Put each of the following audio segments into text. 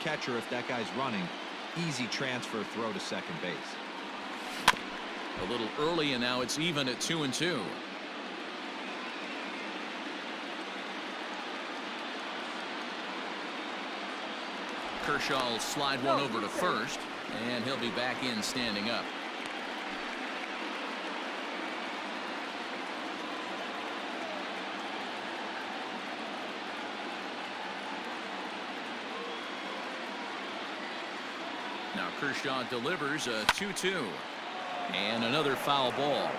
Catcher, if that guy's running, easy transfer throw to second base. A little early, and now it's even at 2-2. Kershaw will slide one over to first, and he'll be back in standing up. Now Kershaw delivers a 2-2. And another foul ball.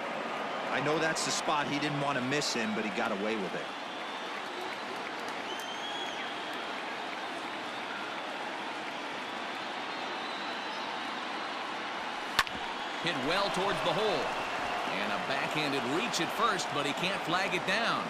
I know that's the spot he didn't want to miss in, but he got away with it. Hit well towards the hole. And a backhanded reach at first, but he can't flag it down.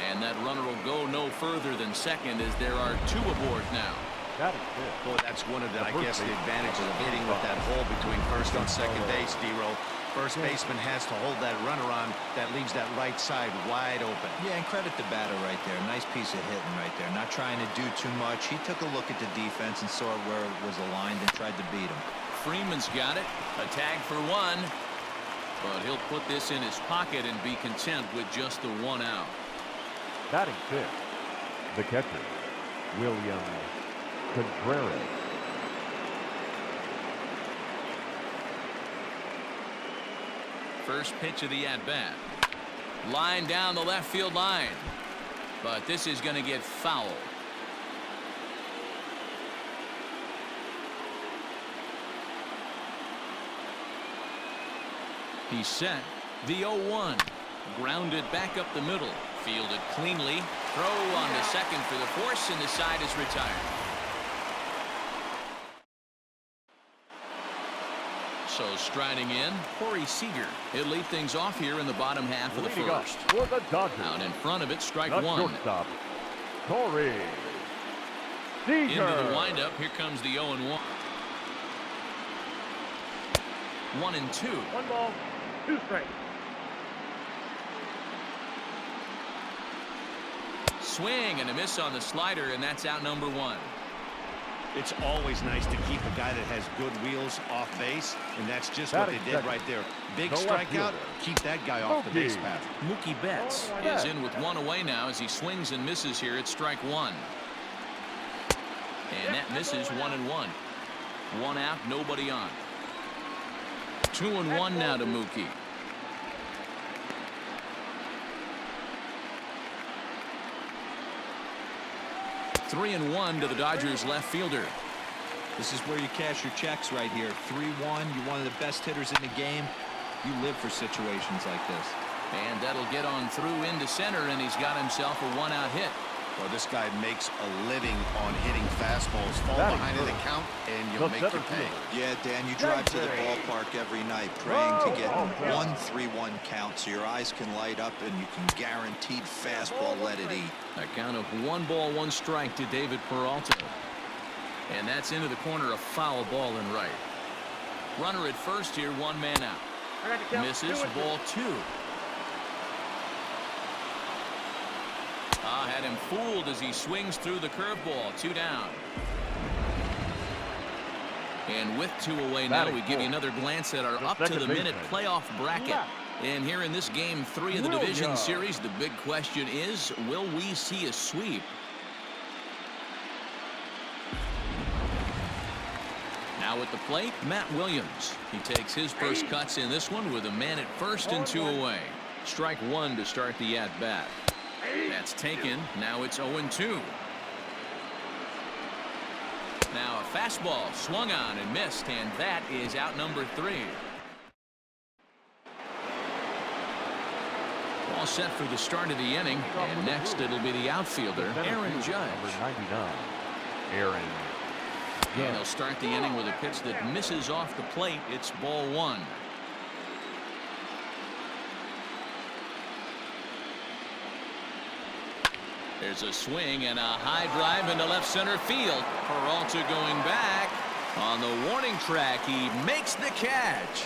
And that runner will go no further than second as there are two aboard now. That is good. Boy, that's one of the, I guess, the advantages of hitting with that hole between first and second base, D-Row. First baseman has to hold that runner on. That leaves that right side wide open. Yeah, and credit the batter right there. Nice piece of hitting right there. Not trying to do too much. He took a look at the defense and saw where it was aligned and tried to beat him. Freeman's got it. A tag for one. But he'll put this in his pocket and be content with just the one out. Batting fifth, the catcher, William Contreras. First pitch of the at-bat. Line down the left field line. But this is going to get foul. He's set. The 0-1. Grounded back up the middle. Fielded cleanly. Throw on the second for the force, and the side is retired. So striding in, Corey Seager. He'll lead things off here in the bottom half of the first. For the Dodgers. Out in front of it, strike The one. shortstop, Corey Seager. Into the windup, here comes the 0-1. 1-2. 1 ball, 2 strikes. Swing and a miss on the slider, and that's out number 1. It's always nice to keep a guy that has good wheels off base, and that's just what they did right there. Big strikeout, keep that guy off the base path. Mookie Betts is in with one away now as he swings and misses here at strike one. And that misses 1-1. One out, nobody on. 2-1 now to Mookie. Three and 1 to the Dodgers left fielder. This is where you cash your checks right here. 3-1. You're one of the best hitters in the game. You live for situations like this. And that'll get on through into center, and he's got himself a one-out hit. Well, this guy makes a living on hitting fastballs. Fall behind in the count, and you'll make your pay. Yeah, Dan, you drive to the ballpark every night praying to get 1-3-1 count so your eyes can light up and you can guaranteed fastball let it eat. A count of 1 ball, 1 strike to David Peralta. And that's into the corner, a foul ball and right. Runner at first here, 1 man out. Misses, ball 2. Had him fooled as he swings through the curveball. 2 down. And with 2 away now, we give you another glance at our up-to-the-minute playoff bracket. And here in this game 3 of the division series, the big question is, will we see a sweep? Now at the plate, Matt Williams. He takes his first cuts in this one with a man at first and 2 away. Strike 1 to start the at-bat. That's taken. Now it's 0-2. Now a fastball swung on and missed, and that is out number 3. All set for the start of the inning, and next it'll be the outfielder, Aaron Judge. Number 99, Aaron Judge. And he'll start the inning with a pitch that misses off the plate. It's ball 1. There's a swing and a high drive into left center field. Peralta going back. On the warning track, he makes the catch.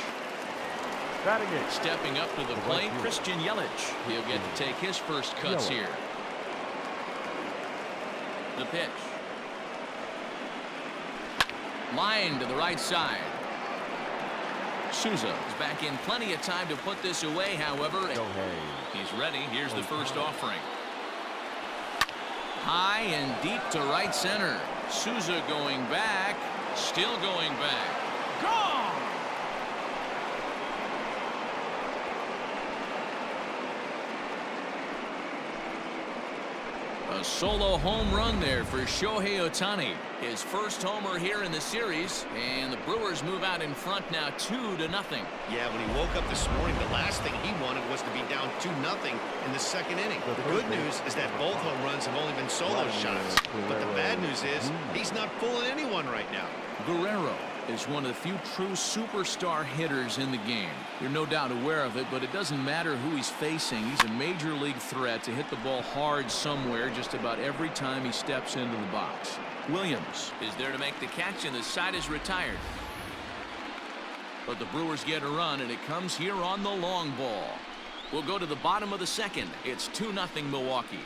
Stepping up to the plate, Christian Yelich. He'll get to take his first cuts here. The pitch. Line to the right side. Souza is back in plenty of time to put this away, however. He's ready. Here's the first offering. High and deep to right center. Souza going back. Still going back. Gone! A solo home run there for Shohei Ohtani. His first homer here in the series, and the Brewers move out in front now 2-0. Yeah, when he woke up this morning, the last thing he wanted was to be down 2-0 in the second inning. The good news is that both home runs have only been solo shots. But the bad news is he's not fooling anyone right now. Guerrero is one of the few true superstar hitters in the game. You're no doubt aware of it, but it doesn't matter who he's facing. He's a major league threat to hit the ball hard somewhere just about every time he steps into the box. Williams is there to make the catch, and the side is retired. But the Brewers get a run, and it comes here on the long ball. We'll go to the bottom of the second. It's 2-0 Milwaukee.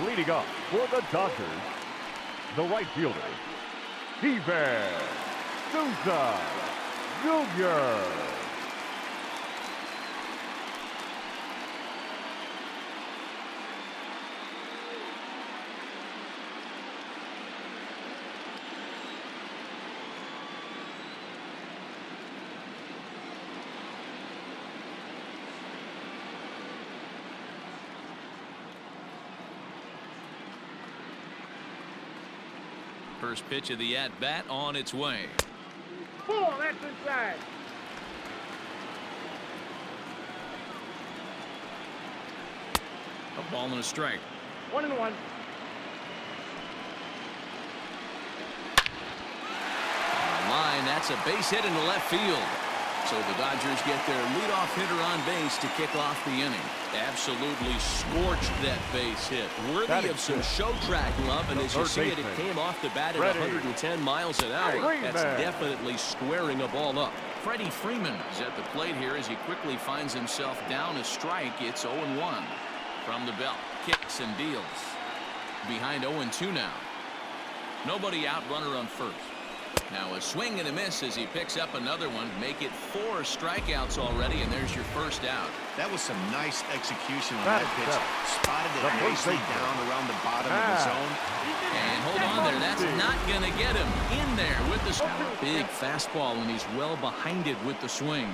Leading up for the Dodgers, the right fielder, Steven Souza Jr. First pitch of the at-bat on its way. Ball, that's inside. A ball and a strike. 1-1. Line, that's a base hit into left field. So the Dodgers get their leadoff hitter on base to kick off the inning. Absolutely scorched that base hit. Worthy of some show track love, and as you see it, it came off the bat at 110 miles an hour. That's definitely squaring a ball up. Freddie Freeman is at the plate here as he quickly finds himself down a strike. It's 0-1 from the belt. Kicks and deals. Behind 0-2 now. Nobody out, runner on first. Now a swing and a miss as he picks up another one. Make it 4 strikeouts already, and there's your first out. That was some nice execution on that pitch. Spotted it nicely down around the bottom of the zone. And hold on there. That's not going to get him in there with the big fastball, and he's well behind it with the swing.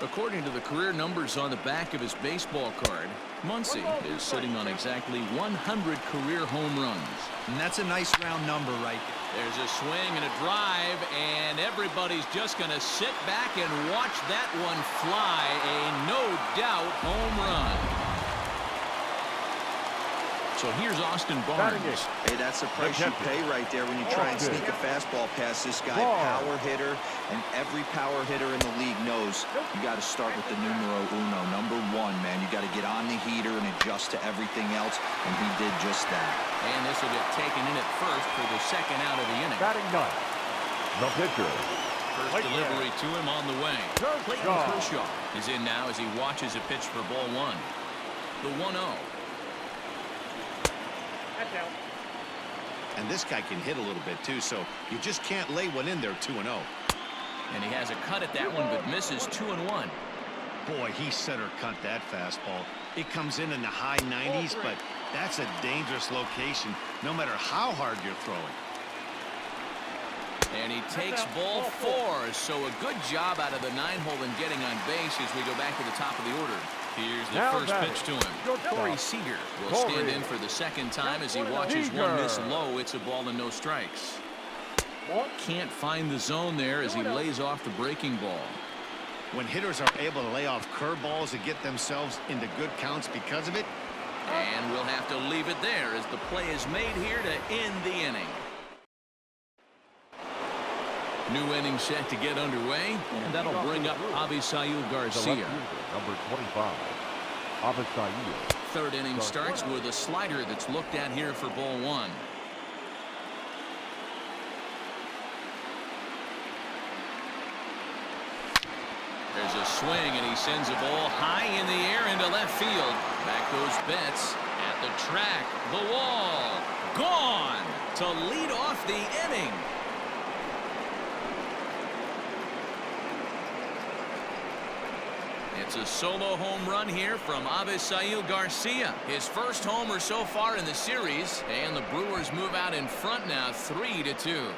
According to the career numbers on the back of his baseball card, Muncy is sitting on exactly 100 career home runs. And that's a nice round number right there. There's a swing and a drive, and everybody's just going to sit back and watch that one fly. A no-doubt home run. So here's Austin Barnes. Hey, that's the price you pay right there when you try and sneak a fastball past this guy. Power hitter, and every power hitter in the league knows you got to start with the numero uno, number 1, man. You got to get on the heater and adjust to everything else, and he did just that. And this will get taken in at first for the second out of the inning. Batting ninth, the pitcher. First delivery to him on the way. Clayton Kershaw is in now as he watches a pitch for ball 1. The 1-0. And this guy can hit a little bit too, so you just can't lay one in there 2-0. And he has a cut at that one, but misses 2-1. Boy, he center cut that fastball. It comes in the high 90s, but that's a dangerous location no matter how hard you're throwing. And he takes ball 4, so a good job out of the 9-hole in getting on base as we go back to the top of the order. Here's the first pitch to him. Corey Seager will stand in for the second time as he watches one miss low. It's a ball and no strikes. Can't find the zone there as he lays off the breaking ball. When hitters are able to lay off curveballs and get themselves into good counts because of it. And we'll have to leave it there as the play is made here to end the inning. New inning set to get underway, and that'll bring up Avisail Garcia. Number 25, Avisail. Third inning starts with a slider that's looked at here for ball 1. There's a swing, and he sends a ball high in the air into field. Back goes Betts at the track. The wall. Gone to lead off the inning. It's a solo home run here from Avisail Garcia. His first homer so far in the series, and the Brewers move out in front now 3-2.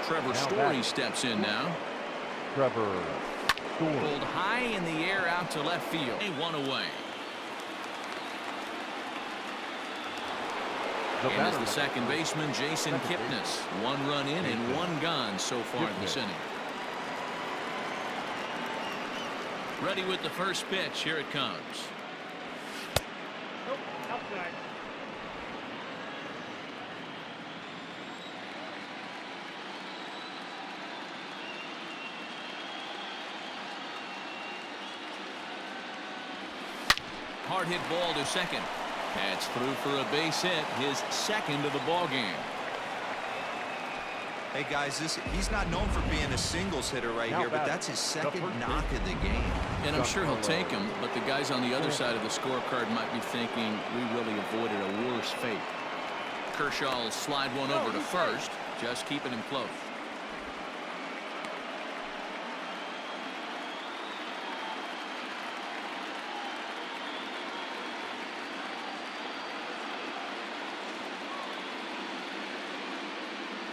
Trevor Story steps in now. Trevor Story. Pulled high in the air out to left field. One away. And as the second baseman, Jason Kipnis. 1 run in and 1 gone so far this inning. Ready with the first pitch. Here it comes. Nope, outside. Hard hit ball to second. That's through for a base hit, his second of the ball game. Hey guys, he's not known for being a singles hitter right here, but that's his second knock of the game. And I'm sure he'll take him, but the guys on the other side of the scorecard might be thinking we really avoided a worse fate. Kershaw will slide one over to first, just keeping him close.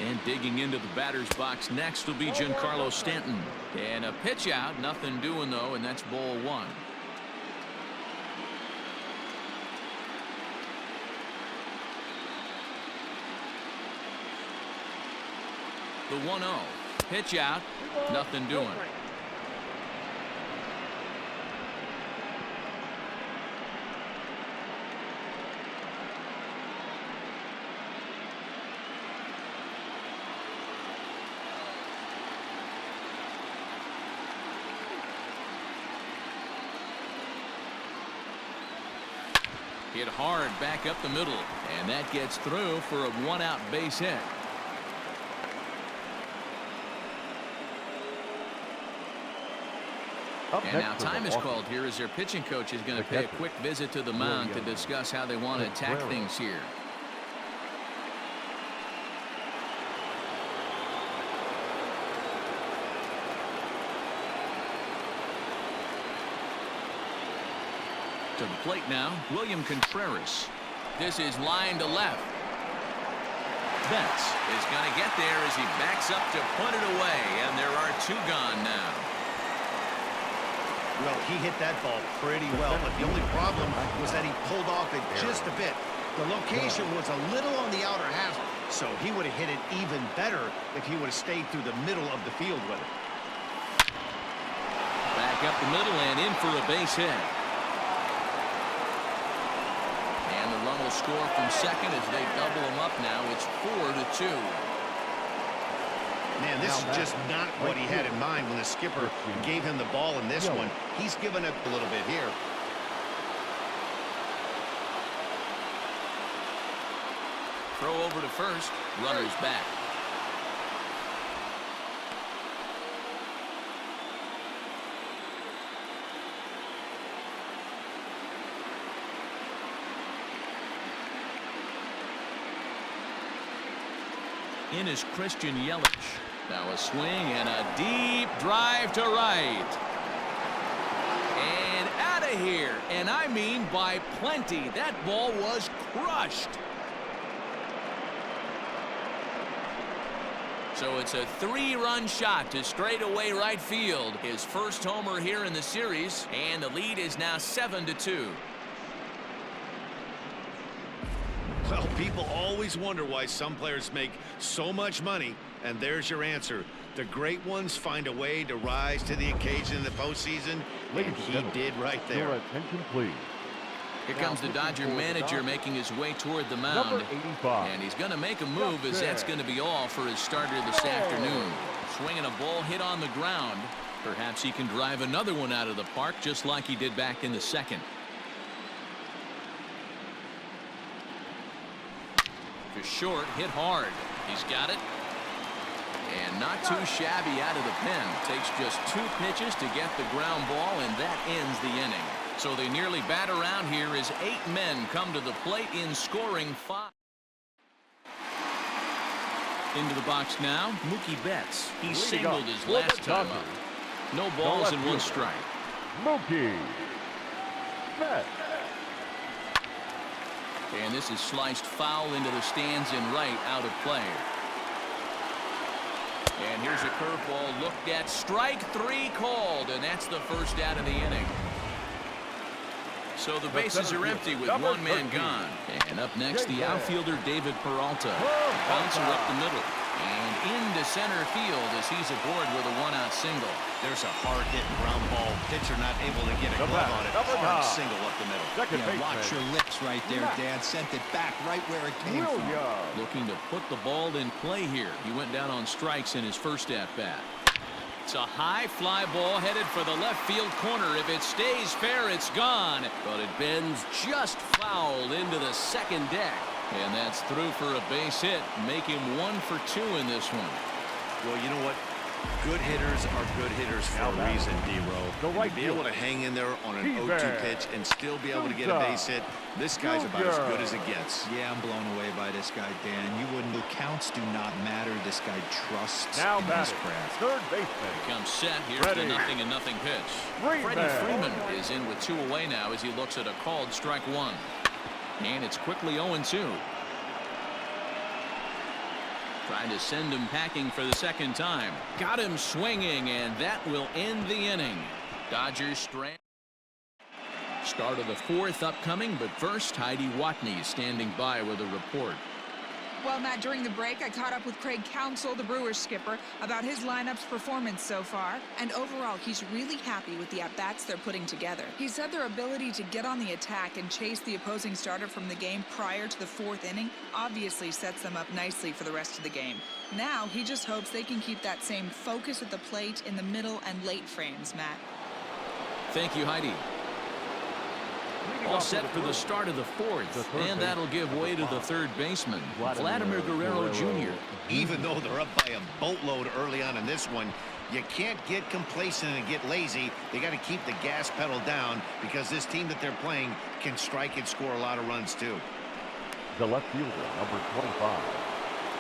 And digging into the batter's box next will be Giancarlo Stanton. And a pitch out, nothing doing though, and that's ball 1. The 1-0. Pitch out, nothing doing. Hit hard back up the middle, and that gets through for a 1-out base hit. And now time is called here as their pitching coach is going to pay a quick visit to the mound to discuss how they want to attack things here. To the plate now, William Contreras. This is line to left. Betts is going to get there as he backs up to put it away, and there are 2 gone now. Well, he hit that ball pretty well, but the only problem was that he pulled off it just a bit. The location was a little on the outer half, so he would have hit it even better if he would have stayed through the middle of the field with it. Back up the middle and in for a base hit. And the run will score from second as they double him up now. It's 4-2. Man, this is just not what he had in mind when the skipper gave him the ball in this one. He's given up a little bit here. Throw over to first. Runner's back. In is Christian Yelich. Now a swing and a deep drive to right. And out of here. And I mean by plenty. That ball was crushed. So it's a 3-run shot to straightaway right field. His first homer here in the series. And the lead is now 7-2. Well, people always wonder why some players make so much money, and there's your answer. The great ones find a way to rise to the occasion in the postseason, and he did right there. Your attention, please. Here comes the Dodger manager making his way toward the mound. And he's going to make a move as that's going to be all for his starter this afternoon. Swinging a ball hit on the ground. Perhaps he can drive another one out of the park just like he did back in the second. To short, hit hard. He's got it. And not too shabby out of the pen. Takes just 2 pitches to get the ground ball, and that ends the inning. So they nearly bat around here as 8 men come to the plate in scoring 5. Into the box now, Mookie Betts. He singled his last time up. No balls and 1 strike. Mookie Betts. And this is sliced foul into the stands and right, out of play. And here's a curveball looked at. Strike 3 called, and that's the first out of the inning. So the bases are empty with 1 man gone. And up next, the outfielder David Peralta. Bouncer up the middle. And into center field as he's aboard with a 1-out single. There's a hard-hitting ground ball. Pitcher not able to get a glove on it. Hard single up the middle. Yeah, watch your lips right there, Dad. Sent it back right where it came from. Looking to put the ball in play here. He went down on strikes in his first at-bat. It's a high fly ball headed for the left field corner. If it stays fair, it's gone. But it bends just foul into the second deck. And that's through for a base hit. Make him 1 for 2 in this one. Well, you know what? Good hitters are good hitters for a reason, D-Row. To be able to hang in there on an 0-2 pitch and still be able to get a base hit, this guy's about as good as it gets. Yeah, I'm blown away by this guy, Dan. You wouldn't. The counts do not matter. This guy trusts in his craft. Third baseman. Comes set. Here's the 0-0 pitch. Freddie Freeman is in with 2 away now as he looks at a called strike 1. And it's quickly 0-2. Trying to send him packing for the second time. Got him swinging, and that will end the inning. Dodgers strand. Start of the 4th upcoming, but first, Heidi Watney is standing by with a report. Well, Matt, during the break, I caught up with Craig Counsell, the Brewers skipper, about his lineup's performance so far. And overall, he's really happy with the at-bats they're putting together. He said their ability to get on the attack and chase the opposing starter from the game prior to the 4th inning obviously sets them up nicely for the rest of the game. Now, he just hopes they can keep that same focus at the plate in the middle and late frames, Matt. Thank you, Heidi. All set for the start of the 4th, and that'll give way to the 3rd baseman, Vladimir Guerrero Jr. Even though they're up by a boatload early on in this one, you can't get complacent and get lazy. They got to keep the gas pedal down because this team that they're playing can strike and score a lot of runs too. The left fielder, number 25,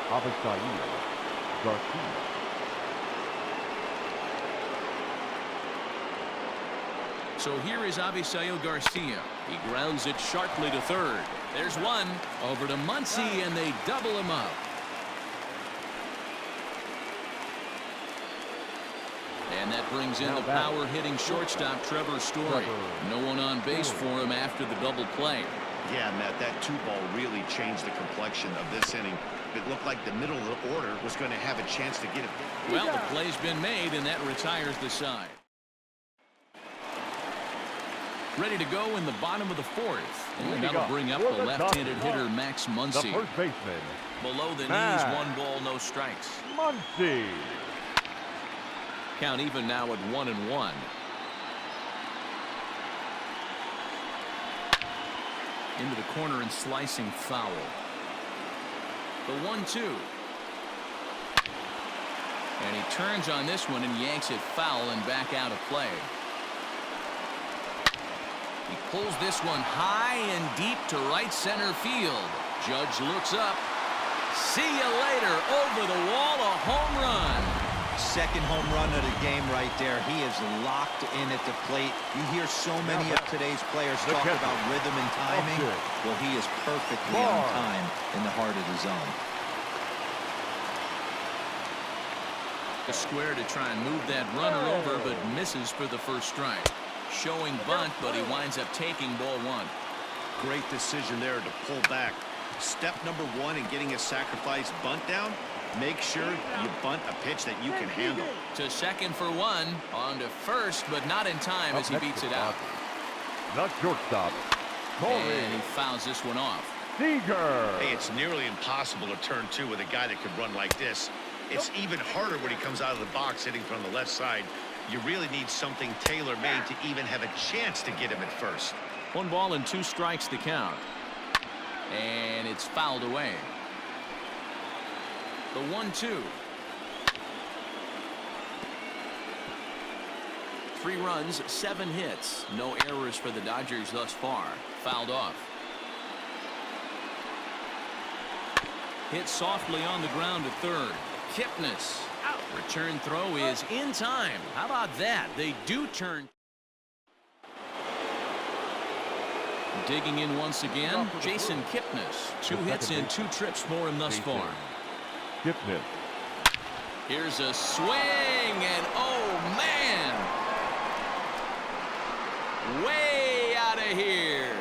Avisail Garcia. So here is Avisail Garcia. He grounds it sharply to 3rd. There's 1 over to Muncy, and they double him up. And that brings in the power-hitting shortstop Trevor Story. No one on base for him after the double play. Yeah, Matt, that 2-ball really changed the complexion of this inning. It looked like the middle of the order was going to have a chance to get it. Well, the play's been made, and that retires the side. Ready to go in the bottom of the 4th. And that'll bring up the left-handed hitter Max Muncy. The first baseman. Below the knees, 1 ball, no strikes. Muncy. Count even now at 1-1. Into the corner and slicing foul. The 1-2. And he turns on this one and yanks it foul and back out of play. He pulls this one high and deep to right center field. Judge looks up. See you later. Over the wall, a home run. Second home run of the game right there. He is locked in at the plate. You hear so many of today's players talk about rhythm and timing. Well, he is perfectly on time in the heart of the zone. The square to try and move that runner over, but misses for the first strike. Showing bunt, but he winds up taking ball 1. Great decision there to pull back. Step number 1 in getting a sacrifice bunt down. Make sure you bunt a pitch that you can handle. To second for 1. On to first, but not in time as he beats it out. Not shortstop. And he fouls this one off. Seager. Hey, it's nearly impossible to turn 2 with a guy that can run like this. It's even harder when he comes out of the box hitting from the left side. You really need something tailor-made to even have a chance to get him at first. 1 ball and 2 strikes to count. And it's fouled away. The 1-2. 3 runs, 7 hits. No errors for the Dodgers thus far. Fouled off. Hit softly on the ground to third. Kipnis. Return throw is in time. How about that? They do turn. Digging in once again, Jason Kipnis. 2 hits and 2 trips for him thus far. Kipnis. Here's a swing, and oh man! Way out of here.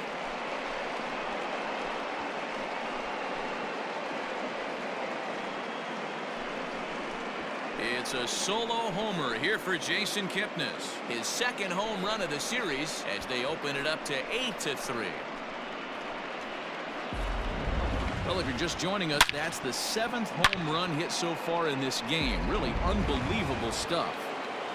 It's a solo homer here for Jason Kipnis. His second home run of the series as they open it up to 8-3. Well, if you're just joining us, that's the 7th home run hit so far in this game. Really unbelievable stuff.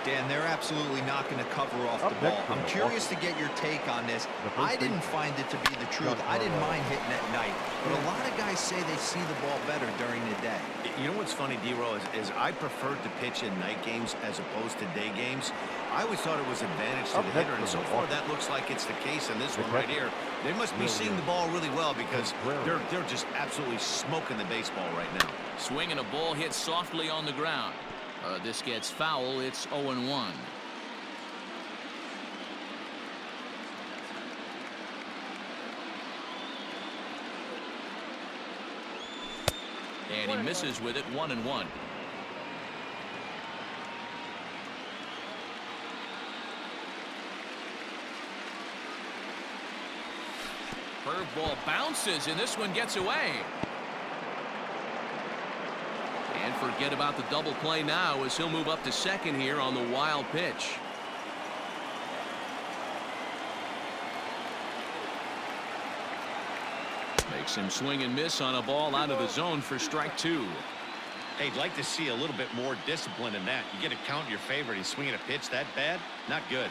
Dan, they're absolutely not going to cover off the ball. I'm curious to get your take on this. I didn't find it to be the truth. I didn't mind hitting at night. But a lot of guys say they see the ball better during the day. You know what's funny, D-Row, is I preferred to pitch in night games as opposed to day games. I always thought it was an advantage to the hitter, and so far that looks like it's the case in this one right here. They must be seeing the ball really well because they're just absolutely smoking the baseball right now. Swinging a ball hit softly on the ground. This gets foul. It's 0-1. And he misses with it. 1-1. Curveball bounces, and this one gets away. And forget about the double play now as he'll move up to second here on the wild pitch. Makes him swing and miss on a ball out of the zone for strike 2. Hey, I'd like to see a little bit more discipline in that. You get a count in your favor. He's swinging a pitch that bad? Not good.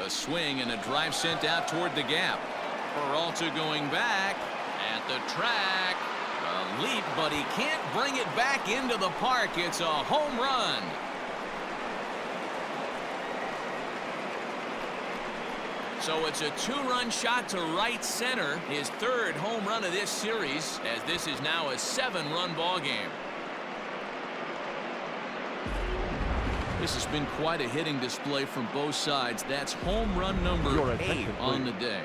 A swing and a drive sent out toward the gap. Peralta going back at the track. A leap, but he can't bring it back into the park. It's a home run. So it's a 2-run shot to right center. His 3rd home run of this series, as this is now a 7-run ball game. This has been quite a hitting display from both sides. That's home run number 8 on the day.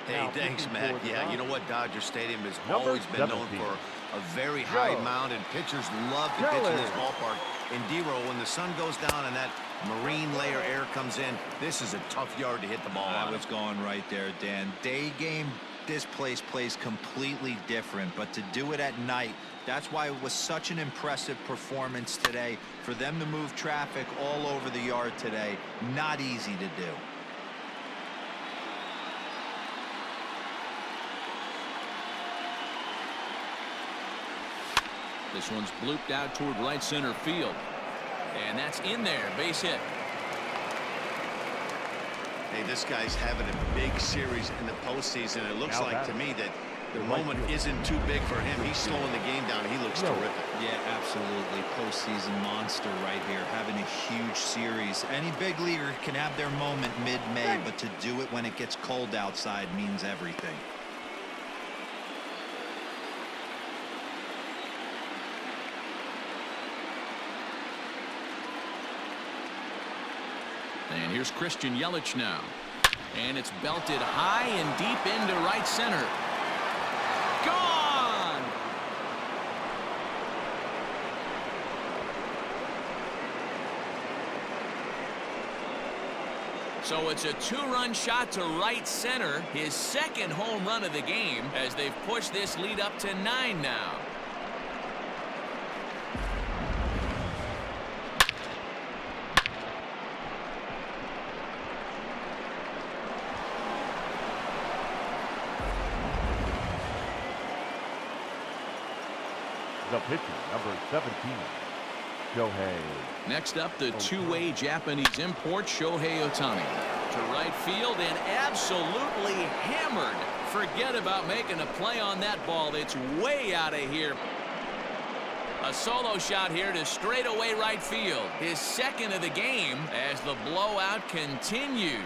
Hey, thanks, Matt. Yeah, you know what? Dodger Stadium has always been known for a very high mound, and pitchers love to pitch in this ballpark. In D-Row, when the sun goes down and that marine layer air comes in, this is a tough yard to hit the ball on. I was going right there, Dan. Day game, this place plays completely different, but to do it at night, that's why it was such an impressive performance today. For them to move traffic all over the yard today, not easy to do. This one's blooped out toward right center field. And that's in there. Base hit. Hey, this guy's having a big series in the postseason. It looks like to me that the moment isn't too big for him. He's slowing the game down. He looks terrific. Yeah, absolutely. Postseason monster right here. Having a huge series. Any big leaguer can have their moment mid-May, but to do it when it gets cold outside means everything. And here's Christian Yelich now. And it's belted high and deep into right center. Gone! So it's a 2-run shot to right center. His 2nd home run of the game as they've pushed this lead up to 9 now. The pitcher, number 17, Shohei. Next up, the two-way Japanese import, Shohei Ohtani. to right field and absolutely hammered. Forget about making a play on that ball. It's way out of here. A solo shot here to straightaway right field. His second of the game as the blowout continues.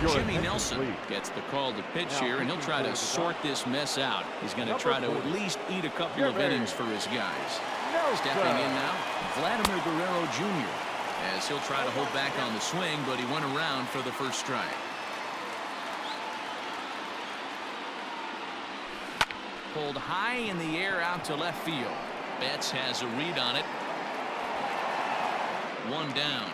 Jimmy Nelson gets the call to pitch here, and he'll try to sort this mess out. He's going to try to at least eat a couple of innings for his guys. Stepping in now, Vladimir Guerrero Jr. as he'll try to hold back on the swing, but he went around for the first strike. Pulled high in the air out to left field. Betts has a read on it. One down.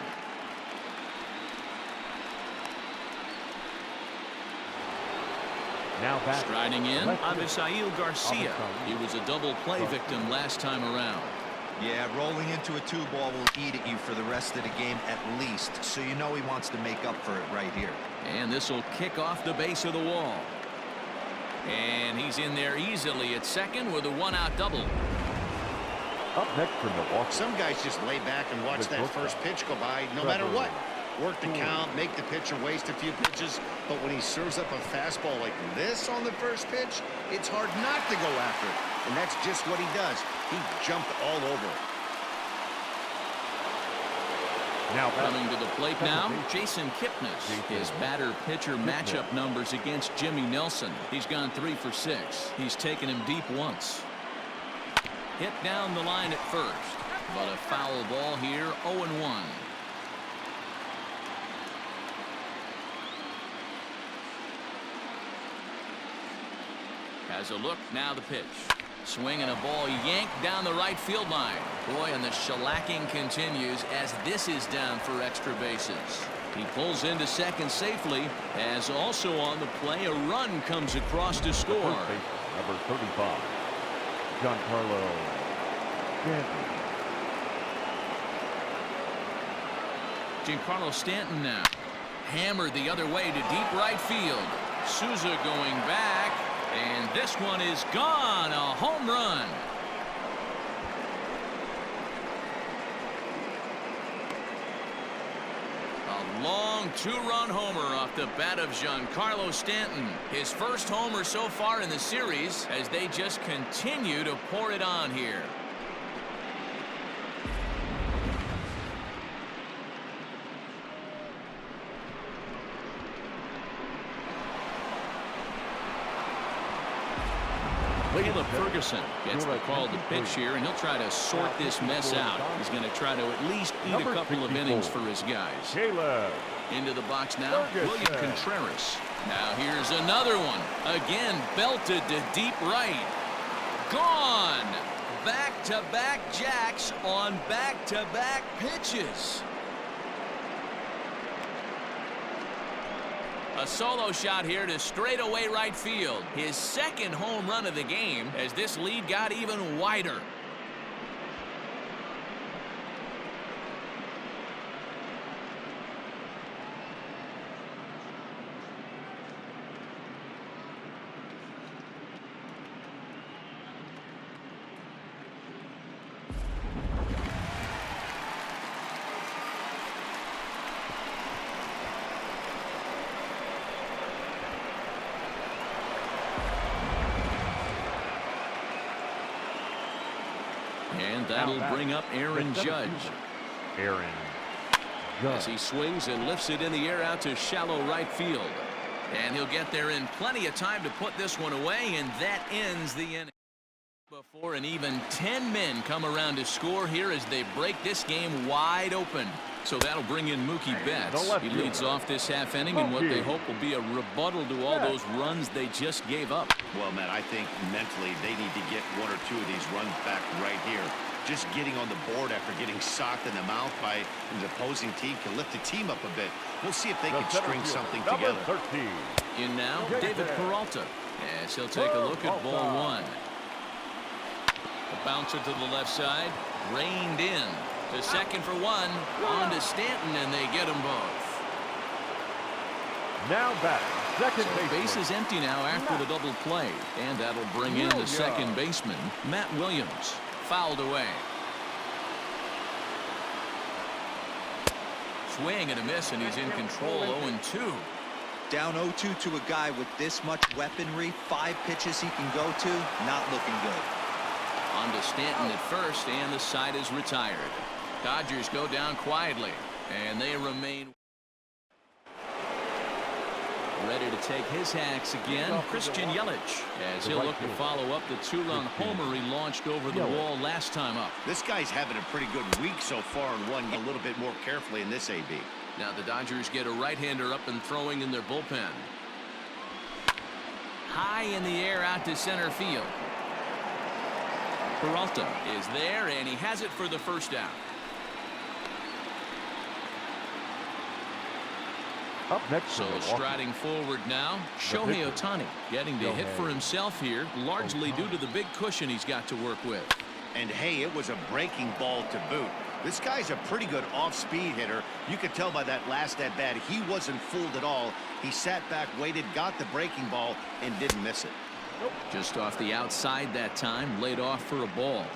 Now back. Striding in, Avisail Garcia. He was a double play victim last time around. Yeah, rolling into a 2-ball will eat at you for the rest of the game at least, so you know he wants to make up for it right here. And this will kick off the base of the wall. And he's in there easily at second with a 1-out double. Up next for Milwaukee. Some guys just lay back and watch that first pitch go by no matter what. Work the count, make the pitcher waste a few pitches, but when he serves up a fastball like this on the first pitch, it's hard not to go after it. And that's just what he does. He jumped all over it. Now coming to the plate now, Jason Kipnis. His batter-pitcher matchup numbers against Jimmy Nelson. He's gone 3 for 6. He's taken him deep once. Hit down the line at first, but a foul ball here, 0-1. Has a look, now the pitch. Swinging a ball yanked down the right field line. Boy, and the shellacking continues as this is down for extra bases. He pulls into second safely as also on the play a run comes across to score. Number 35, Giancarlo Stanton. Giancarlo Stanton now. Hammered the other way to deep right field. Souza going back. And this one is gone. A home run. A long 2-run homer off the bat of Giancarlo Stanton. His first homer so far in the series as they just continue to pour it on here. Caleb Ferguson gets the call to pitch here, and he'll try to sort this mess out. He's going to try to at least eat a couple of innings for his guys. Caleb. Into the box now, William Contreras. Now here's another one. Again, belted to deep right. Gone. Back-to-back jacks on back-to-back pitches. A solo shot here to straightaway right field. His second home run of the game as this lead got even wider. And that'll bring up Aaron Judge. Aaron Judge. As he swings and lifts it in the air out to shallow right field. And he'll get there in plenty of time to put this one away, and that ends the inning. Before an even 10 men come around to score here as they break this game wide open. So that'll bring in Mookie Betts. He leads off this half inning in what they hope will be a rebuttal to all those runs they just gave up. Well, Matt, I think mentally they need to get 1 or 2 of these runs back right here. Just getting on the board after getting socked in the mouth by an opposing team can lift the team up a bit. We'll see if they can string something together. 13. In now, David Peralta. As he'll take a look at ball 1. A bouncer to the left side, reined in. The second for one. On to Stanton, and they get them both. Now back. Second So baseman. base is empty now after the double play. And that'll bring in the second baseman, Matt Williams. Fouled away. Swing and a miss, and he's in control. 0-2. Down 0-2 to a guy with this much weaponry, 5 pitches he can go to, not looking good. On to Stanton at first, and the side is retired. Dodgers go down quietly, and they remain ready to take his hacks again. Christian Yelich, as he'll look to follow up the 2-run homer he launched over the wall last time up. This guy's having a pretty good week so far and one a little bit more carefully in this AB. Now the Dodgers get a right-hander up and throwing in their bullpen. High in the air out to center field. Peralta is there, and he has it for the first out. Up next. So striding forward now, Shohei Ohtani getting to hit for himself here, largely due to the big cushion he's got to work with. And hey, it was a breaking ball to boot. This guy's a pretty good off-speed hitter. You could tell by that last at-bat he wasn't fooled at all. He sat back, waited, got the breaking ball, and didn't miss it. Just off the outside that time, laid off for a ball.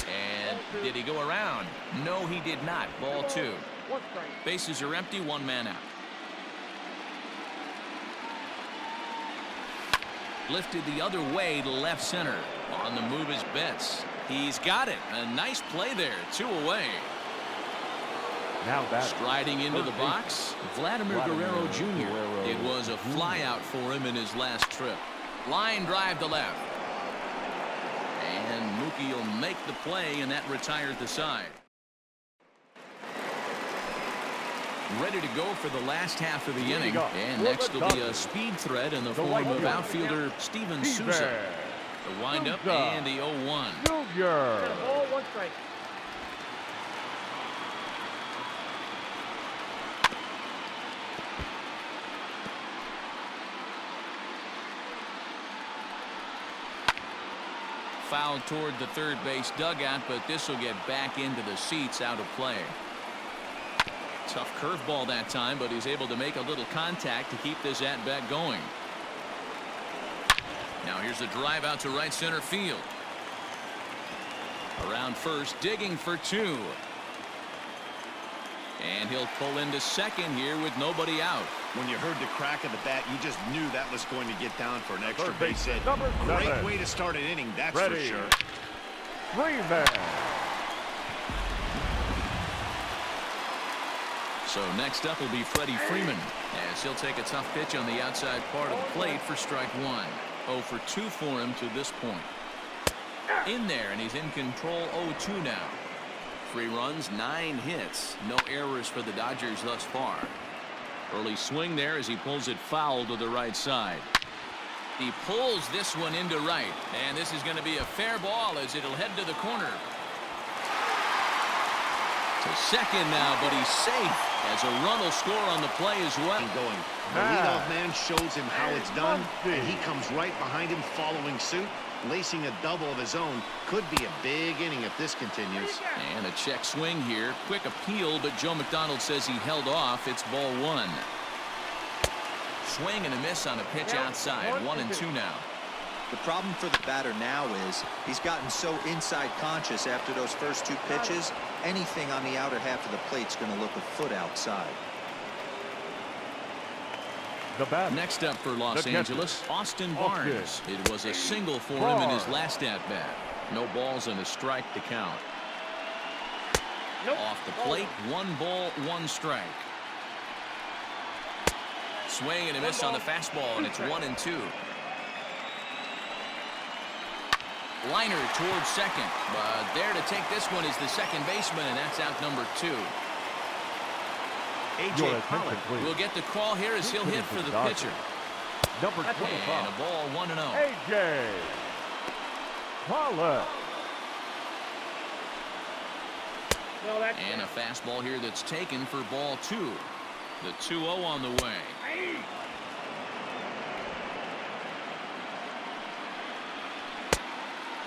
And did he go around? No, he did not. Ball 2. Bases are empty, 1 man out. Lifted the other way to left center. On the move is Betts. He's got it. A nice play there. 2 away. Now back. Striding into the box, Vladimir Guerrero Jr. It was a flyout for him in his last trip. Line drive to left. And Mookie will make the play, and that retired the side. Ready to go for the last half of the inning. And next will be a speed threat in the form of outfielder Steven Souza. The windup and the 0-1. Junior. Ball, 1 strike. Foul toward the third base dugout, but this will get back into the seats, out of play. Tough curveball that time, but he's able to make a little contact to keep this at-bat going. Now here's a drive out to right center field. Around first, digging for 2. And he'll pull into second here with nobody out. When you heard the crack of the bat, you just knew that was going to get down for an extra base hit. Number 7. Great way to start an inning, that's for sure. Freeman. So next up will be Freddie Freeman, as he'll take a tough pitch on the outside part of the plate for strike 1. 0 for 2 for him to this point. In there, and he's in control. 0-2 now. 3 runs, 9 hits. No errors for the Dodgers thus far. Early swing there as he pulls it foul to the right side. He pulls this one into right, and this is going to be a fair ball as it'll head to the corner. To second now, but he's safe as a run will score on the play as well. Going. The leadoff man shows him how it's done, and he comes right behind him following suit. Lacing a double of his own. Could be a big inning if this continues. And a check swing here. Quick appeal, but Joe McDonald says he held off. It's ball 1. Swing and a miss on a pitch outside. 1-2 now. The problem for the batter now is he's gotten so inside conscious after those first 2 pitches, anything on the outer half of the plate's going to look a foot outside. Next up for Los Angeles, Austin Barnes. It was a single for him in his last at-bat. No balls and a strike to count. Off the plate, 1 ball, 1 strike. Swing and a miss on the fastball, and it's 1-2. Liner towards second, but there to take this one is the second baseman, and that's out number 2. A.J. Pollock will get the call here as he'll hit for the pitcher. Number 25. And a ball 1-0. A.J. Pollock. And a fastball here that's taken for ball 2. The 2-0 on the way.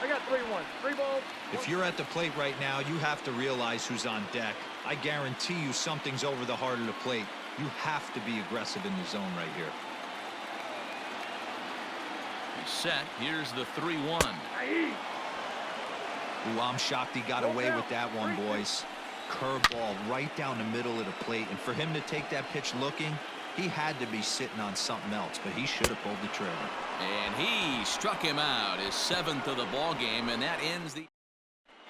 I got 3-1. 3 balls. If you're at the plate right now, you have to realize who's on deck. I guarantee you something's over the heart of the plate. You have to be aggressive in the zone right here. He's set. Here's the 3-1. Ooh, I'm shocked he got away with that one, boys. Curveball right down the middle of the plate. And for him to take that pitch looking, he had to be sitting on something else, but he should have pulled the trigger. And he struck him out, his 7th of the ball game, and that ends the.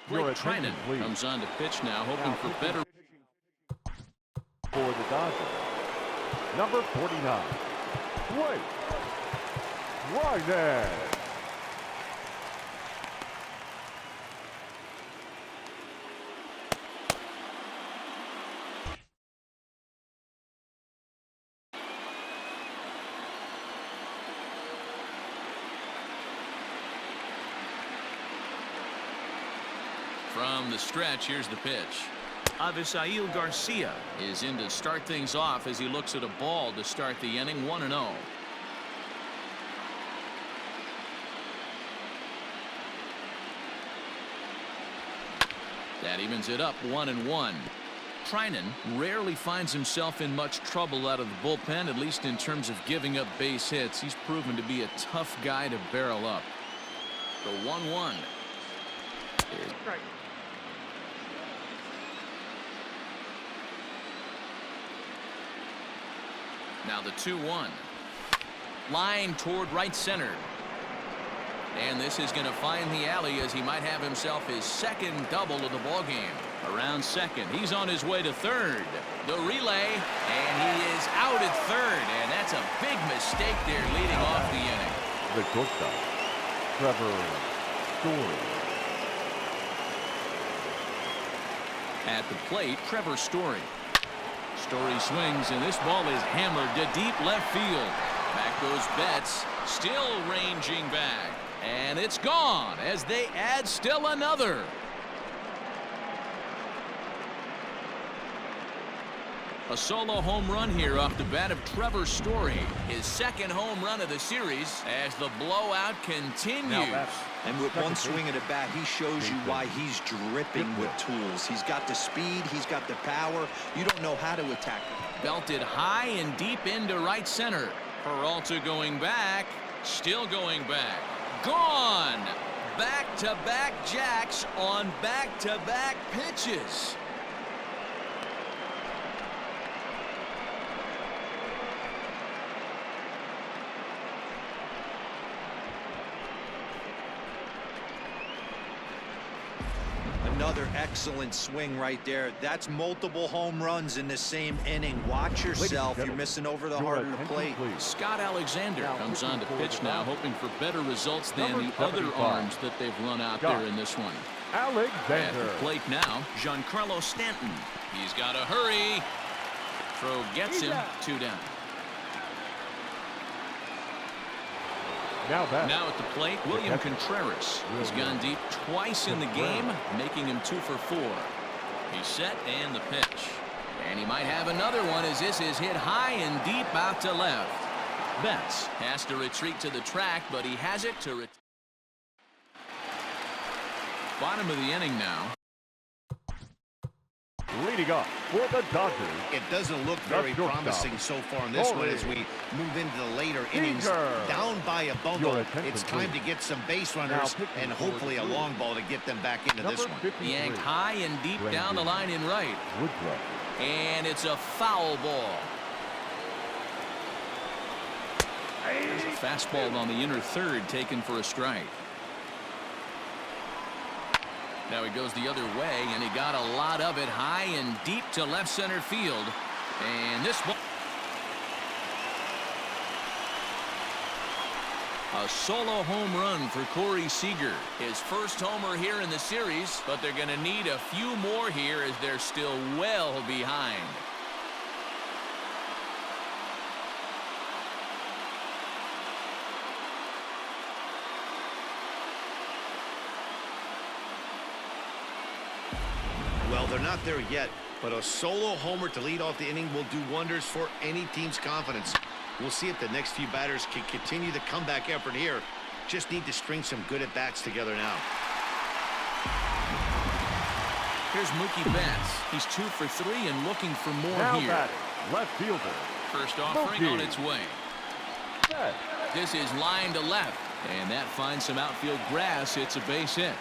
Blake Trinan comes on to pitch now, hoping for better. For the Dodgers, number 49, Blake Trinan. From the stretch, here's the pitch. Avisail Garcia is in to start things off as he looks at a ball to start the inning. 1-0. That evens it up 1-1. Trinan rarely finds himself in much trouble out of the bullpen, at least in terms of giving up base hits. He's proven to be a tough guy to barrel up. The 1-1. Right. Now the 2-1. Line toward right center. And this is going to find the alley as he might have himself his second double of the ball game. Around second. He's on his way to third. The relay, and he is out at third. And that's a big mistake there leading off the inning. The shortstop, Trevor Story. At the plate, Trevor Story. Story swings, and this ball is hammered to deep left field. Back goes Betts, still ranging back. And it's gone as they add still another. A solo home run here off the bat of Trevor Story. His second home run of the series as the blowout continues. And with one swing of the bat, he shows you why he's dripping with tools. He's got the speed. He's got the power. You don't know how to attack him. Belted high and deep into right center. Peralta going back. Still going back. Gone. Back-to-back jacks on back-to-back pitches. Another excellent swing right there. That's multiple home runs in the same inning. Watch yourself. You're missing over the heart of the plate. Scott Alexander comes on to pitch now, hoping for better results than the other arms that they've run out there in this one. Alexander. At the plate now, Giancarlo Stanton. He's got to hurry. Throw gets him. 2 down. Now at the plate, William Contreras has gone deep twice in the game, making him 2 for 4. He's set and the pitch. And he might have another one as this is hit high and deep out to left. Betts has to retreat to the track, but he has it to bottom of the inning now. Leading up for the Dodgers. It doesn't look very promising so far in this one as we move into the later innings. Down by a bundle, it's time to get some base runners and hopefully a long ball to get them back into this one. Yanked high and deep down the line in right. And it's a foul ball. There's a fastball on the inner third taken for a strike. Now he goes the other way, and he got a lot of it high and deep to left center field. And this ball. A solo home run for Corey Seager. His first homer here in the series, but they're going to need a few more here as they're still well behind. Well, they're not there yet, but a solo homer to lead off the inning will do wonders for any team's confidence. We'll see if the next few batters can continue the comeback effort here just need to string some good at-bats together now. Here's Mookie Betts. He's 2 for 3 and looking for more Now here. batting, left fielder. First offering on Mookie its way. Betts. This is line to left, and that finds some outfield grass. It's a base hit.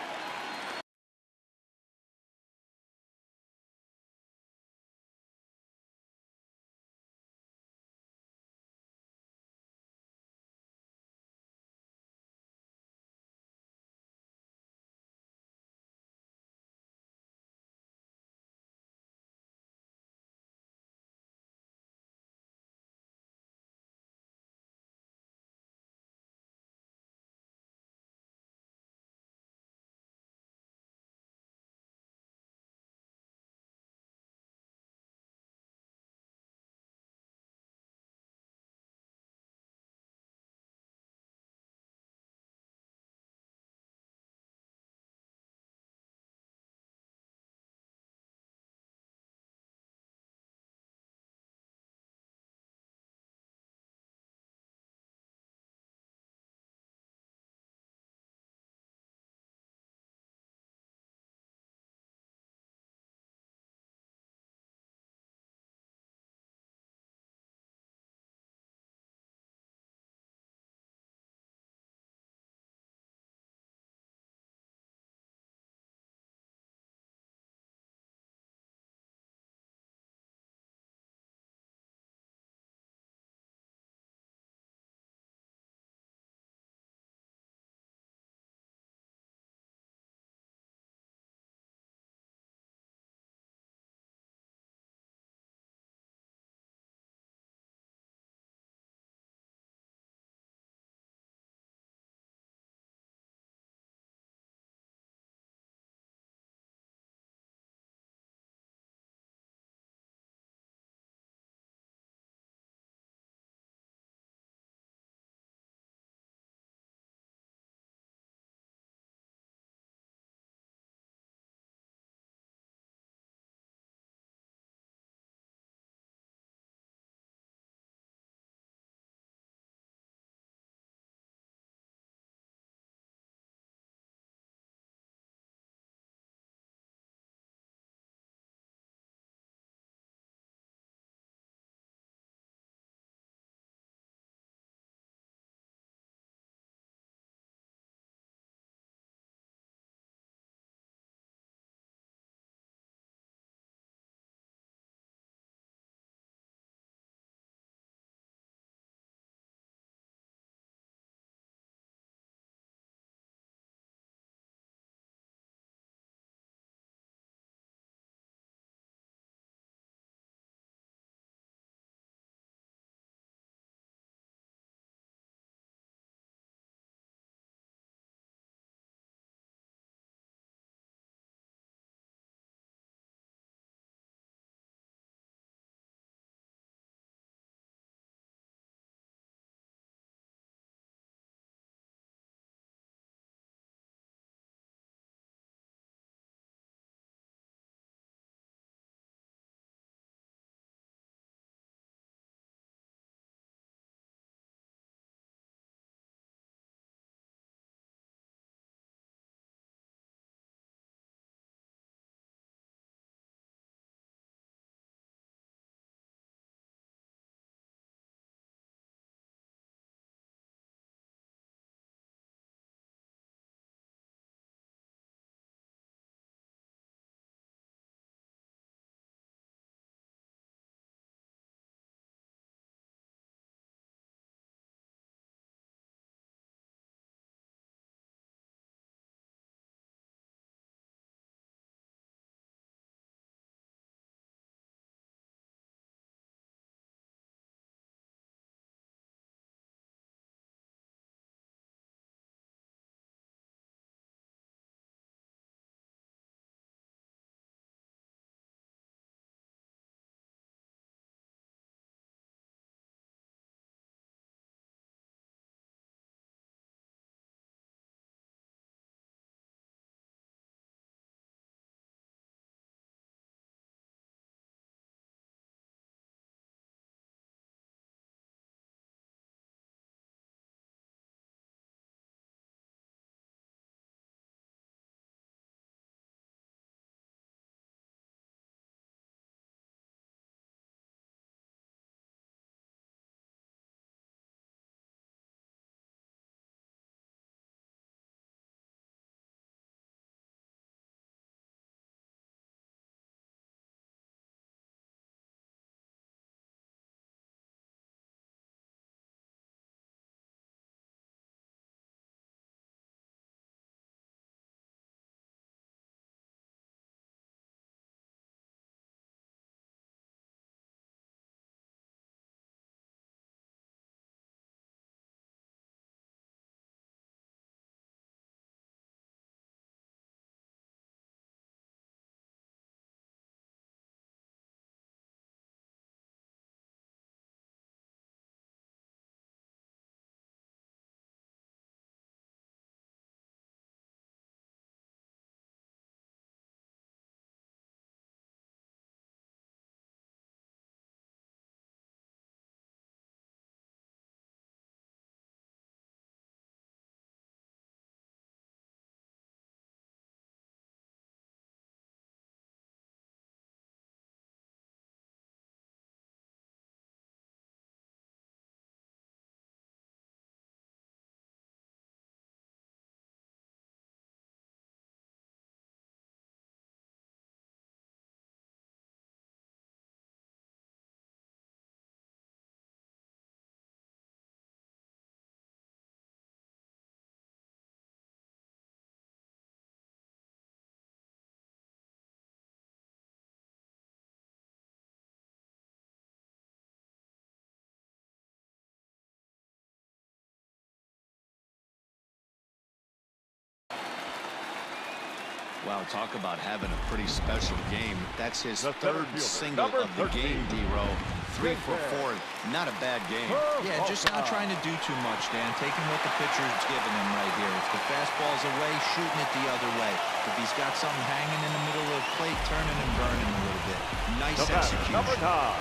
Wow, talk about having a pretty special game. That's his third single number of the 13. game, D-Row. 3 for 4. Not a bad game. Yeah, just not trying to do too much, Dan. Taking what the pitcher's giving him right here. If the fastball's away, shooting it the other way. If he's got something hanging in the middle of the plate, turning and burning a little bit. Nice execution. Number 9,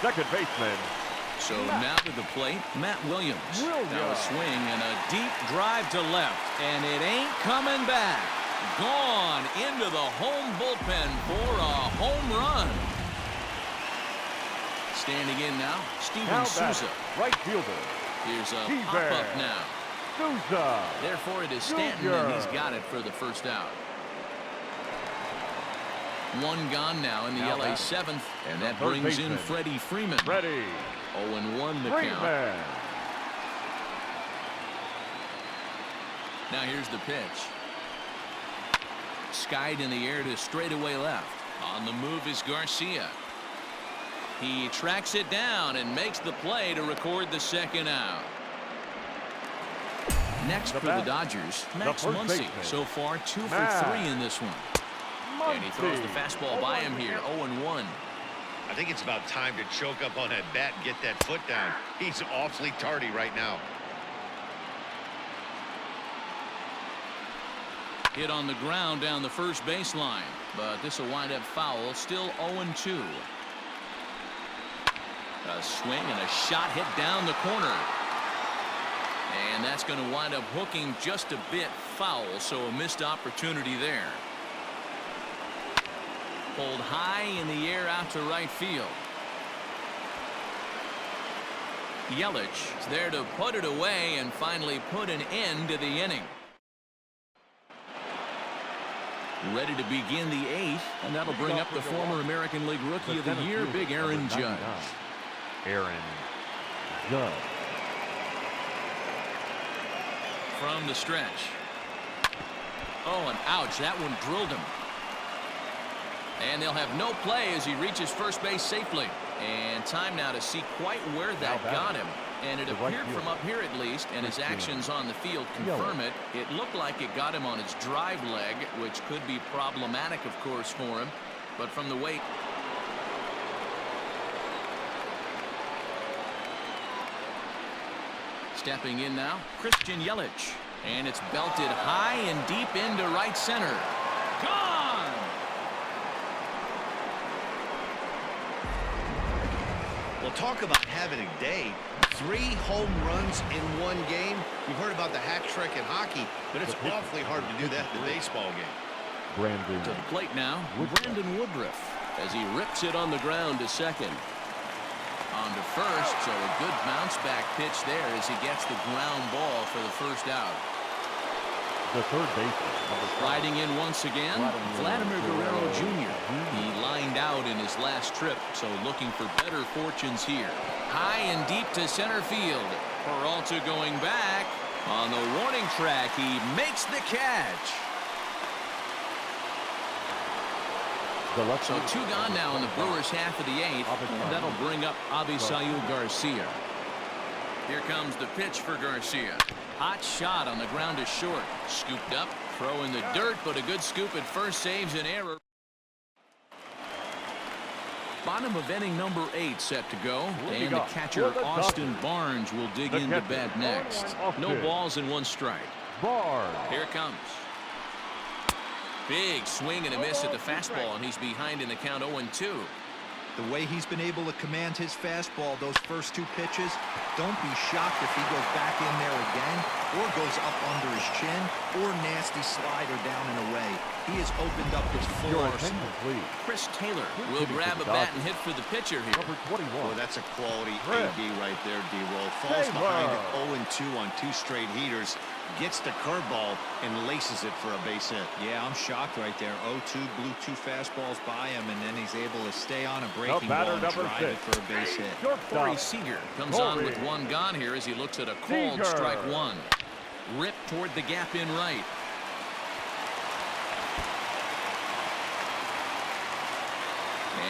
second baseman. So now to the plate, Matt Williams. Now a swing and a deep drive to left, and it ain't coming back. Gone into the home bullpen for a home run. Standing in now, Steven Souza. Right fielder. Here's a pop-up now. Souza. Therefore, it is Stanton, and he's got it for the first out. One gone now in the LA 7th, and that brings in Freddie Freeman. 0-1 the count. Now here's the pitch. Skied in the air to straightaway left. On the move is Garcia. He tracks it down and makes the play to record the second out. Next for the Dodgers, Max Muncy. So far 2 for 3 in this one. And he throws the fastball by him here. 0-1. I think it's about time to choke up on that bat and get that foot down. He's awfully tardy right now. Hit on the ground down the first baseline, but this will wind up foul. Still 0-2. A swing and a shot hit down the corner. And that's going to wind up hooking just a bit foul, so a missed opportunity there. Pulled high in the air out to right field. Yelich is there to put it away and finally put an end to the inning. Ready to begin the 8th, and that'll bring up the former American League Rookie of the Year, Big Aaron Judge. Aaron Judge. From the stretch. Oh, and ouch, that one drilled him. And they'll have no play as he reaches first base safely. And time now to see quite where that got him. And it appeared from up here at least, and his actions on the field confirm it. It looked like it got him on his drive leg, which could be problematic, of course, for him. But from the weight. Stepping in now, Christian Yelich. And it's belted high and deep into right center. Gone! Well, talk about having a day. 3 home runs in one game. We've heard about the hack trick in hockey, but it's awfully hard to do that in a baseball game. Brandon. To the plate now, Brandon Woodruff as he rips it on the ground to second. On to first, so a good bounce back pitch there as he gets the ground ball for the first out. The third baseman. Riding in once again, Vladimir Guerrero Jr. He lined out in his last trip, so looking for better fortunes here. High and deep to center field. Peralta going back. On the warning track, he makes the catch. So 2 gone now in the Brewers half of the 8th. And that'll bring up Avisail Garcia. Here comes the pitch for Garcia. Hot shot on the ground is short. Scooped up, throw in the dirt, but a good scoop at first saves an error. Bottom of inning number 8 set to go. And the catcher Austin Barnes will dig into bat next. No balls and 1 strike. Here it comes. Big swing and a miss at the fastball, and he's behind in the count 0-2. The way he's been able to command his fastball those first 2 pitches, don't be shocked if he goes back in there again or goes up under his chin or nasty slider down and away. He has opened up his full arsenal. Chris Taylor will grab a bat and hit for the pitcher here. Number 21. Well, that's a quality AB right there, D-Roll. Falls behind at 0-2 on 2 straight heaters. Gets the curveball and laces it for a base hit. Yeah, I'm shocked right there. 0-2, blew 2 fastballs by him, and then he's able to stay on a breaking ball and drive it for a base hit. Corey Seager comes on with 1 gone here as he looks at a called strike 1. Ripped toward the gap in right.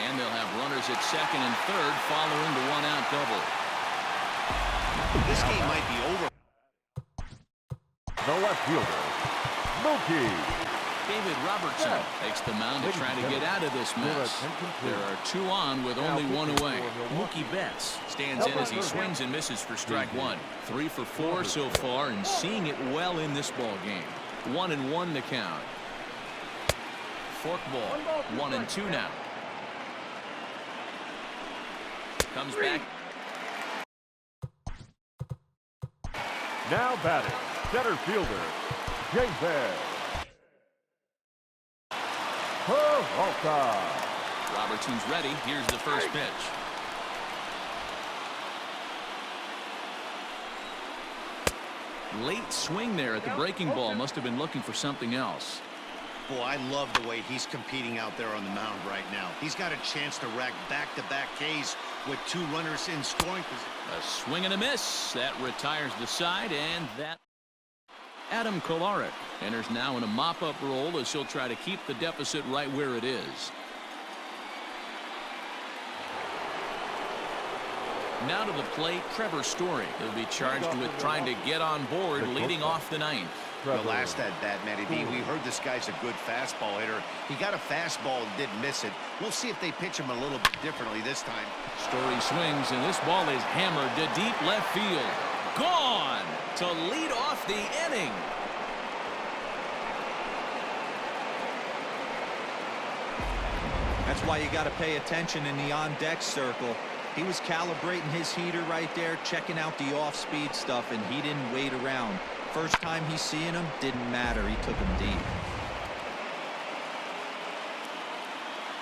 And they'll have runners at second and third following the 1-out double. This game might be over. The left fielder, Mookie David Robertson takes the mound to try to get out of this mess. There are 2 on with only 1 away. Mookie Betts stands in as he swings and misses for strike 1. 3 for 4 so far and seeing it well in this ball game. 1-1 to count. Fork ball. 1-2 now. Comes back. Now batting, center fielder, Jason Peralta. Robertson's ready. Here's the first pitch. Late swing there at the breaking ball. Must have been looking for something else. Boy, I love the way he's competing out there on the mound right now. He's got a chance to rack back-to-back Ks with 2 runners in scoring position. A swing and a miss. That retires the side, and that. Adam Kolarek enters now in a mop-up role as he'll try to keep the deficit right where it is. Now to the plate, Trevor Story. He'll be charged with trying to get on board leading off the 9th. The last at-bat, Matty B, we heard this guy's a good fastball hitter. He got a fastball and didn't miss it. We'll see if they pitch him a little bit differently this time. Story swings, and this ball is hammered to deep left field. Gone to lead off the inning. That's why you got to pay attention in the on-deck circle. He was calibrating his heater right there, checking out the off-speed stuff, and he didn't wait around. First time he's seeing him, didn't matter. He took him deep.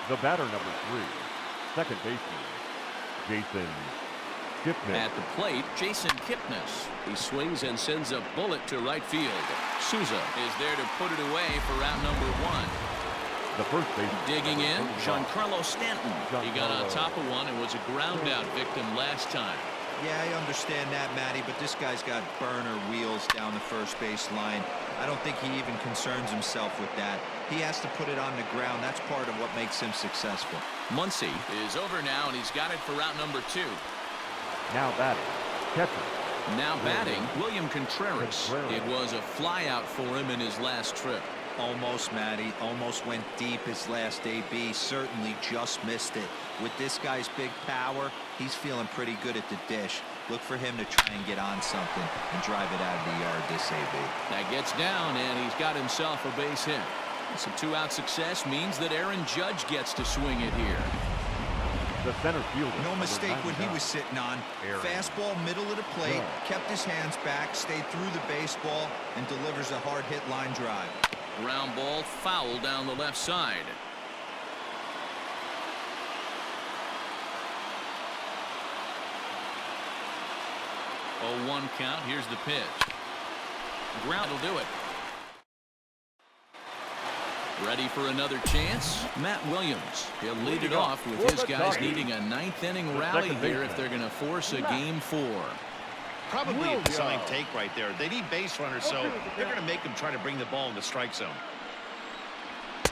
The batter, number 3, second baseman, Jason Kipnis. At the plate, Jason Kipnis. He swings and sends a bullet to right field. Souza is there to put it away for out number 1. The first baseman. Digging in, Giancarlo Stanton. He got on top of one and was a ground-out victim last time. Yeah, I understand that, Matty, but this guy's got burner wheels down the first base line. I don't think he even concerns himself with that. He has to put it on the ground. That's part of what makes him successful. Muncy is over now, and he's got it for route number 2. Now batting, catcher. Now batting, William Contreras. It was a flyout for him in his last trip. Almost, Matty. Almost went deep his last AB. Certainly just missed it. With this guy's big power, he's feeling pretty good at the dish. Look for him to try and get on something and drive it out of the yard this AB. That gets down, and he's got himself a base hit. Some 2-out success means that Aaron Judge gets to swing it here. The center fielder. No mistake what he was sitting on. Fastball middle of the plate, kept his hands back, stayed through the baseball, and delivers a hard hit line drive. Ground ball foul down the left side. Oh, 1 count. Here's the pitch. Ground will do it. Ready for another chance? Matt Williams. He'll lead it off with his guys needing a 9th inning rally here if they're going to force a game 4. Probably a design take right there. They need base runners, so they're going to make them try to bring the ball in the strike zone.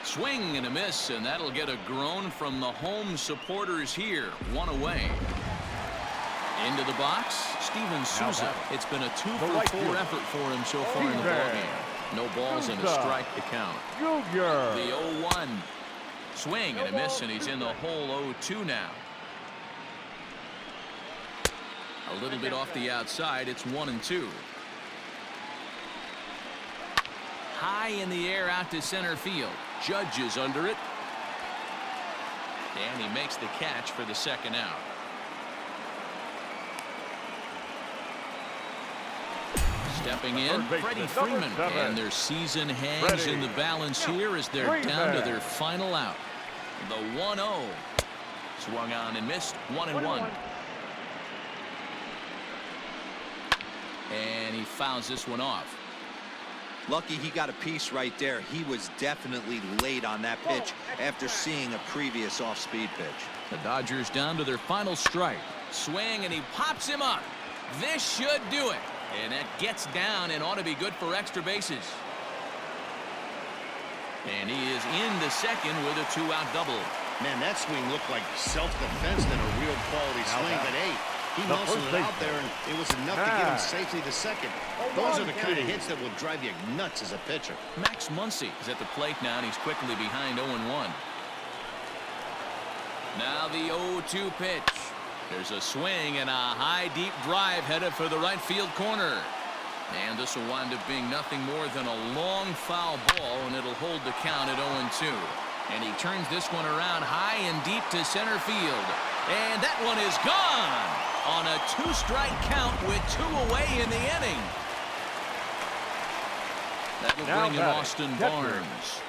Swing and a miss, and that'll get a groan from the home supporters here. 1 away. Into the box, Steven Souza. It's been a 2 for 4 effort for him so far in the ballgame. No balls and a strike to count. The 0-1. Swing and a miss, and he's in the hole 0-2 now. A little bit off the outside. It's 1-2. High in the air out to center field. Judge is under it. And he makes the catch for the 2nd out. Stepping in, Freddie Freeman. And their season hangs in the balance here as they're down to their final out. The 1-0. Swung on and missed. 1-1. And he fouls this one off. Lucky he got a piece right there. He was definitely late on that pitch after seeing a previous off-speed pitch. The Dodgers down to their final strike. Swing, and he pops him up. This should do it. And that gets down and ought to be good for extra bases. And he is into second with a 2-out double. Man, that swing looked like self-defense than a real quality swing. But hey, He muscled it out there, and it was enough to get him safely to second. Those are the kind of hits that will drive you nuts as a pitcher. Max Muncy is at the plate now, and he's quickly behind 0-1. Now the 0-2 pitch. There's a swing and a high deep drive headed for the right field corner. And this will wind up being nothing more than a long foul ball, and it'll hold the count at 0-2. And he turns this one around high and deep to center field. And that one is gone on a 2-strike count with 2 away in the inning. That will bring in Austin Barnes.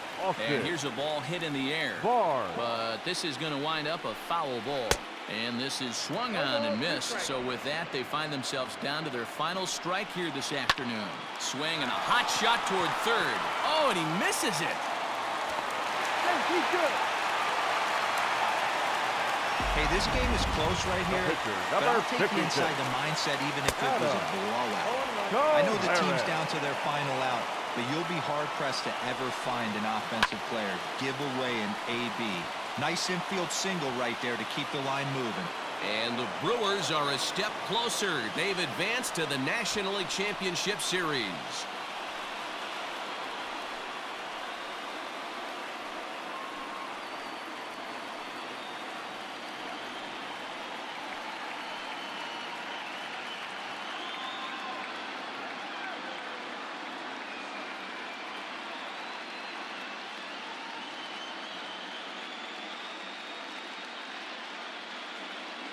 And here's a ball hit in the air. But this is going to wind up a foul ball. And this is swung on and missed. So with that, they find themselves down to their final strike here this afternoon. Swing and a hot shot toward third. Oh, and he misses it. Hey, this game is close right here, but I'll take you inside the mindset even if it was a blowout. I know the team's down to their final out, but you'll be hard-pressed to ever find an offensive player give away an AB. Nice infield single right there to keep the line moving. And the Brewers are a step closer. They've advanced to the National League Championship Series.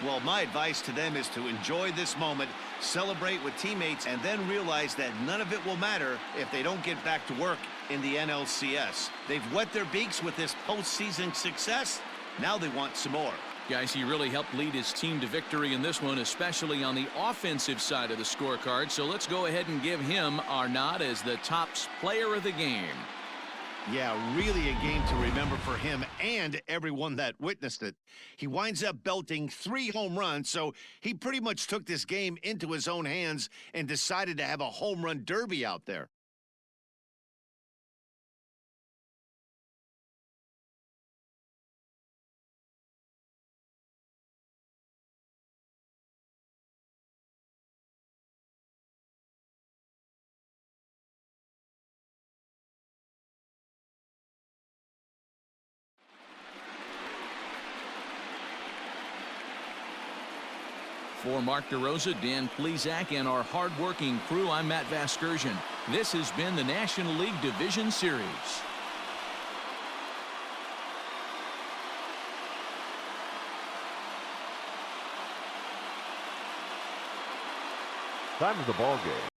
Well, my advice to them is to enjoy this moment, celebrate with teammates, and then realize that none of it will matter if they don't get back to work in the NLCS. They've wet their beaks with this postseason success. Now they want some more. Guys, he really helped lead his team to victory in this one, especially on the offensive side of the scorecard. So let's go ahead and give him our nod as the top player of the game. Yeah, really a game to remember for him and everyone that witnessed it. He winds up belting 3 home runs, so he pretty much took this game into his own hands and decided to have a home run derby out there. For Mark DeRosa, Dan Plesac, and our hard-working crew, I'm Matt Vasgersian. This has been the National League Division Series. Time of the ball game.